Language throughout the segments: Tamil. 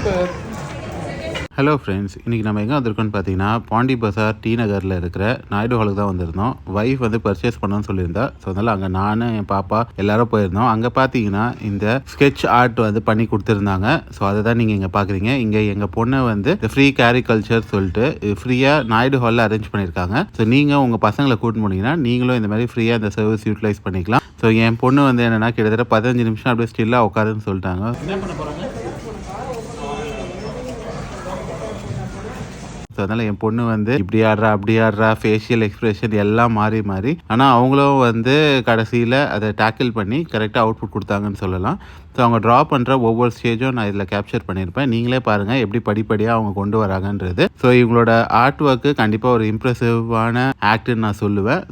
சூப்பர். ஹலோ ஃப்ரெண்ட்ஸ், இன்றைக்கி நம்ம எங்கே வந்திருக்கோம்னு பார்த்தீங்கன்னா பாண்டி பசார் டி நகரில் இருக்கிற நாயுடு ஹாலுக்கு தான் வந்திருந்தோம். ஒய்ஃப் வந்து பர்ச்சேஸ் பண்ணணும்னு சொல்லியிருந்தா. ஸோ அதனால் அங்கே நான் என் பாப்பா எல்லாரும் போயிருந்தோம். அங்கே பார்த்தீங்கன்னா இந்த ஸ்கெட்ச் ஆர்ட் வந்து பண்ணி கொடுத்துருந்தாங்க. ஸோ அதை தான் நீங்கள் இங்கே பார்க்குறீங்க. இங்கே எங்கள் பொண்ணை வந்து இந்த ஃப்ரீ கேரிகல்ச்சர் சொல்லிட்டு ஃப்ரீயாக நாயுடு ஹாலில் அரேஞ்ச் பண்ணியிருக்காங்க. ஸோ நீங்கள் உங்கள் பசங்களை கூட்டின்னு போனீங்கன்னா நீங்களும் இந்த மாதிரி ஃப்ரீயாக இந்த சர்வீஸ் யூட்டிலைஸ் பண்ணிக்கலாம். ஸோ என் பொண்ணு வந்து என்னென்னா கிட்டத்தட்ட 15 நிமிஷம் அப்படியே ஸ்டில்லாக உட்காருன்னு சொல்லிட்டாங்க. என்ன பண்ண போகிறாங்க? ஸோ அதனால் என் பொண்ணு வந்து இப்படி ஆடுறா அப்படி ஆடுறா, ஃபேஷியல் எக்ஸ்ப்ரெஷன் எல்லாம் மாறி மாறி, ஆனால் அவங்களும் வந்து கடைசியில் அதை டேக்கிள் பண்ணி கரெக்டாக அவுட்புட் கொடுத்தாங்கன்னு சொல்லலாம். ஸோ அவங்க ட்ரா பண்ணுற ஒவ்வொரு ஸ்டேஜும் நான் இதில் கேப்சர் பண்ணியிருப்பேன். நீங்களே பாருங்கள் எப்படி படிப்படியாக அவங்க கொண்டு வராங்கன்றது. ஸோ இவங்களோட ஆர்ட் ஒர்க்கு கண்டிப்பாக ஒரு இம்ப்ரெசிவான ஆக்ட்னு நான் சொல்லுவேன்.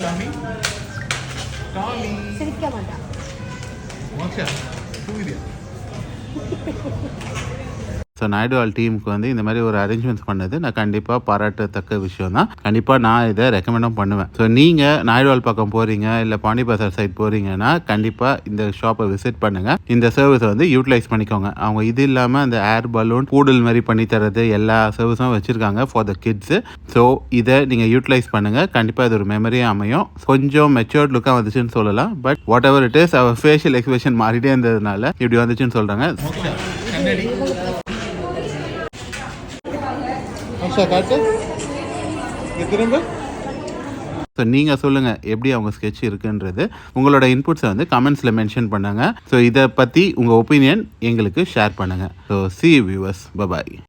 ஸோ நாயுடு ஹால் டீமுக்கு வந்து இந்த மாதிரி ஒரு அரேஞ்ச்மெண்ட்ஸ் பண்ணது நான் கண்டிப்பாக பாராட்டத்தக்க விஷயம் தான். கண்டிப்பாக நான் இதை ரெக்கமெண்டும் பண்ணுவேன். ஸோ நீங்கள் நாயுடு ஹால் பக்கம் போகிறீங்க இல்லை பாண்டி பசார் சைட் போகிறீங்கன்னா கண்டிப்பாக இந்த ஷாப்பை விசிட் பண்ணுங்கள். இந்த சர்வீஸை வந்து யூட்டிலைஸ் பண்ணிக்கோங்க. அவங்க இது இல்லாமல் அந்த ஏர் பலூன் பூடல் மாதிரி பண்ணி தரது எல்லா சர்வீஸும் வச்சுருக்காங்க ஃபார் த கிட்ஸு. ஸோ இதை நீங்கள் யூட்டிலைஸ் பண்ணுங்கள். கண்டிப்பாக இது ஒரு மெமரியாக அமையும். கொஞ்சம் மெச்சூர்ட் லுக்காக வந்துச்சுன்னு சொல்லலாம். But whatever it is, அவர் ஃபேஷியல் எக்ஸ்பிரஷன் மாறிட்டே இருந்ததுனால இப்படி வந்துச்சுன்னு சொல்கிறாங்க. ஸோ நீங்கள் சொல்லுங்கள் எப்படி அவங்க ஸ்கெட்ச் இருக்குன்றது. உங்களோட இன்புட்ஸை வந்து கமெண்ட்ஸில் மென்ஷன் பண்ணுங்கள். ஸோ இதை பற்றி உங்கள் ஒப்பீனியன் எங்களுக்கு ஷேர் பண்ணுங்கள். So see you viewers, bye bye.